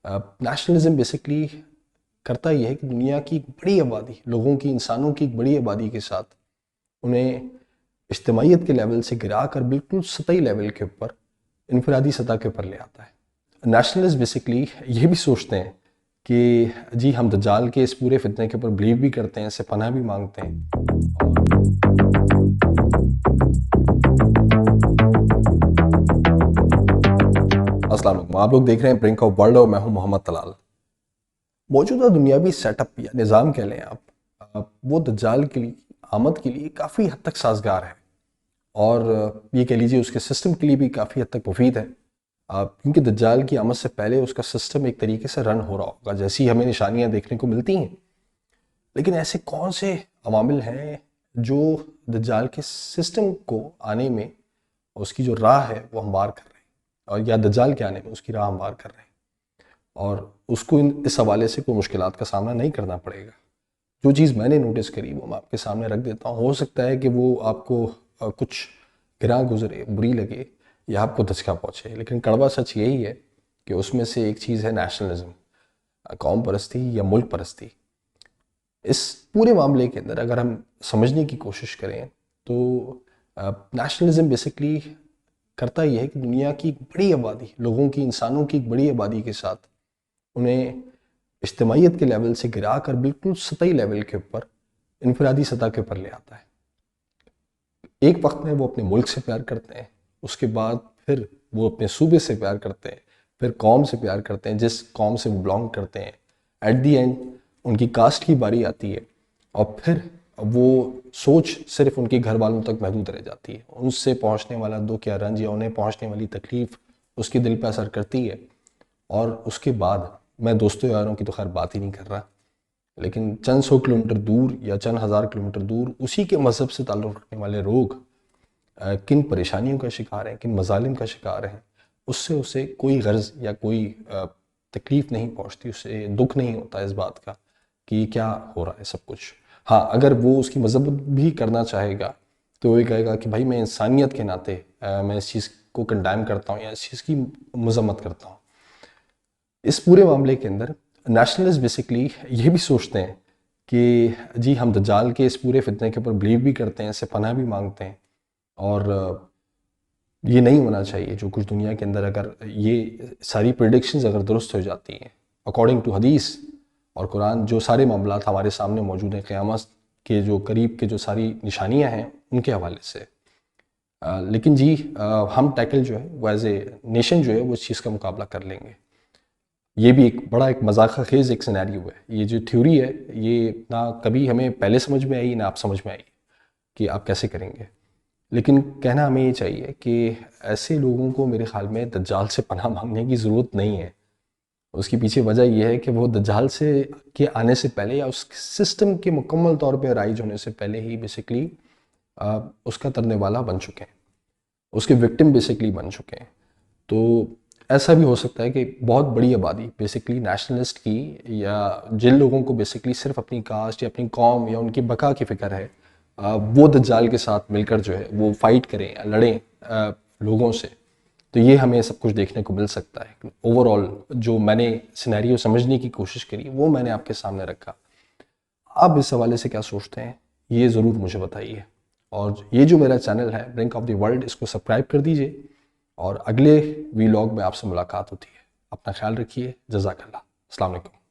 Nationalism basically کرتا یہ ہے کہ دنیا کی ایک بڑی آبادی لوگوں کی، انسانوں کی ایک بڑی آبادی کے ساتھ انہیں اجتماعیت کے لیول سے گرا کر بالکل سطحی لیول کے اوپر، انفرادی سطح کے اوپر لے آتا ہے۔ نیشنلسٹ بیسکلی یہ بھی سوچتے ہیں کہ جی ہم دجال کے اس پورے فتنے کے اوپر بلیو بھی کرتے ہیں، اس سے پناہ بھی مانگتے ہیں۔ السلام علیکم، آپ لوگ دیکھ رہے ہیں برنک آف ورلڈ اور میں ہوں محمد طلال۔ موجودہ دنیاوی سیٹ اپ یا نظام کہہ لیں آپ، وہ دجال کے لیے آمد کے لیے کافی حد تک سازگار ہے، اور یہ کہہ لیجیے اس کے سسٹم کے لیے بھی کافی حد تک مفید ہے، کیونکہ دجال کی آمد سے پہلے اس کا سسٹم ایک طریقے سے رن ہو رہا ہوگا جیسی ہمیں نشانیاں دیکھنے کو ملتی ہیں۔ لیکن ایسے کون سے عوامل ہیں جو دجال کے سسٹم کو آنے میں اس کی جو راہ ہے وہ ہموار کر رہے ہیں، اور یا دجال کے آنے میں اس کی راہ ہموار کر رہے ہیں، اور اس کو اس حوالے سے کوئی مشکلات کا سامنا نہیں کرنا پڑے گا۔ جو چیز میں نے نوٹس کری وہ میں آپ کے سامنے رکھ دیتا ہوں۔ ہو سکتا ہے کہ وہ آپ کو کچھ گراں گزرے، بری لگے، یا آپ کو دھچکا پہنچے، لیکن کڑوا سچ یہی ہے کہ اس میں سے ایک چیز ہے نیشنلزم، قوم پرستی یا ملک پرستی۔ اس پورے معاملے کے اندر اگر ہم سمجھنے کی کوشش کریں تو نیشنلزم بیسکلی کرتا یہ ہے کہ دنیا کی ایک بڑی آبادی لوگوں کی، انسانوں کی ایک بڑی آبادی کے ساتھ انہیں اجتماعیت کے لیول سے گرا کر بالکل سطحی لیول کے اوپر، انفرادی سطح کے اوپر لے آتا ہے۔ ایک وقت میں وہ اپنے ملک سے پیار کرتے ہیں، اس کے بعد پھر وہ اپنے صوبے سے پیار کرتے ہیں، پھر قوم سے پیار کرتے ہیں جس قوم سے وہ بلانگ کرتے ہیں۔ ایٹ دی اینڈ ان کی کاسٹ کی باری آتی ہے، اور پھر وہ سوچ صرف ان کے گھر والوں تک محدود رہ جاتی ہے۔ ان سے پہنچنے والا دکھ یا رنج یا انہیں پہنچنے والی تکلیف اس کے دل پہ اثر کرتی ہے، اور اس کے بعد میں دوستوں یاروں کی تو خیر بات ہی نہیں کر رہا، لیکن چند سو کلومیٹر دور یا چند ہزار کلومیٹر دور اسی کے مذہب سے تعلق رکھنے والے لوگ کن پریشانیوں کا شکار ہیں، کن مظالم کا شکار ہیں، اس سے اسے کوئی غرض یا کوئی تکلیف نہیں پہنچتی، اسے دکھ نہیں ہوتا اس بات کا کہ یہ کیا ہو رہا ہے سب کچھ۔ ہاں، اگر وہ اس کی مذمت بھی کرنا چاہے گا تو وہ یہ کہے گا کہ بھائی میں انسانیت کے ناطے میں اس چیز کو کنڈیم کرتا ہوں یا اس چیز کی مذمت کرتا ہوں۔ اس پورے معاملے کے اندر نیشنلسٹ بیسکلی یہ بھی سوچتے ہیں کہ جی ہم دجال کے اس پورے فتنے کے اوپر بلیو بھی کرتے ہیں، اس سے پناہ بھی مانگتے ہیں، اور یہ نہیں ہونا چاہیے جو کچھ دنیا کے اندر، اگر یہ ساری پریڈکشنز اگر درست ہو جاتی ہیں اکارڈنگ ٹو حدیث اور قرآن، جو سارے معاملات ہمارے سامنے موجود ہیں قیامت کے جو قریب کے جو ساری نشانیاں ہیں ان کے حوالے سے، لیکن جی ہم ٹیکل جو ہے وہ ایز اے نیشن جو ہے وہ اس چیز کا مقابلہ کر لیں گے۔ یہ بھی ایک بڑا ایک مذاق خیز ایک سینیریو ہے۔ یہ جو تھیوری ہے یہ نہ کبھی ہمیں پہلے سمجھ میں آئی نہ آپ سمجھ میں آئی کہ آپ کیسے کریں گے، لیکن کہنا ہمیں یہ چاہیے کہ ایسے لوگوں کو میرے خیال میں دجال سے پناہ مانگنے کی ضرورت نہیں ہے۔ اس کی پیچھے وجہ یہ ہے کہ وہ دجال کے آنے سے پہلے یا اس سسٹم کے مکمل طور پہ رائج ہونے سے پہلے ہی بیسکلی اس کا ترنے والا بن چکے ہیں، اس کے وکٹم بیسکلی بن چکے ہیں۔ تو ایسا بھی ہو سکتا ہے کہ بہت بڑی آبادی بیسکلی نیشنلسٹ کی، یا جن لوگوں کو بیسکلی صرف اپنی کاسٹ یا اپنی قوم یا ان کی بقا کی فکر ہے، وہ دجال کے ساتھ مل کر جو ہے وہ فائٹ کریں یا لڑیں لوگوں سے۔ تو یہ ہمیں سب کچھ دیکھنے کو مل سکتا ہے۔ اوورآل جو میں نے سینیریو سمجھنے کی کوشش کری وہ میں نے آپ کے سامنے رکھا۔ آپ اس حوالے سے کیا سوچتے ہیں یہ ضرور مجھے بتائیے، اور یہ جو میرا چینل ہے برنک آف دی ورلڈ، اس کو سبسکرائب کر دیجئے، اور اگلے ویلاگ میں آپ سے ملاقات ہوتی ہے۔ اپنا خیال رکھیے، جزاک اللہ، السلام علیکم۔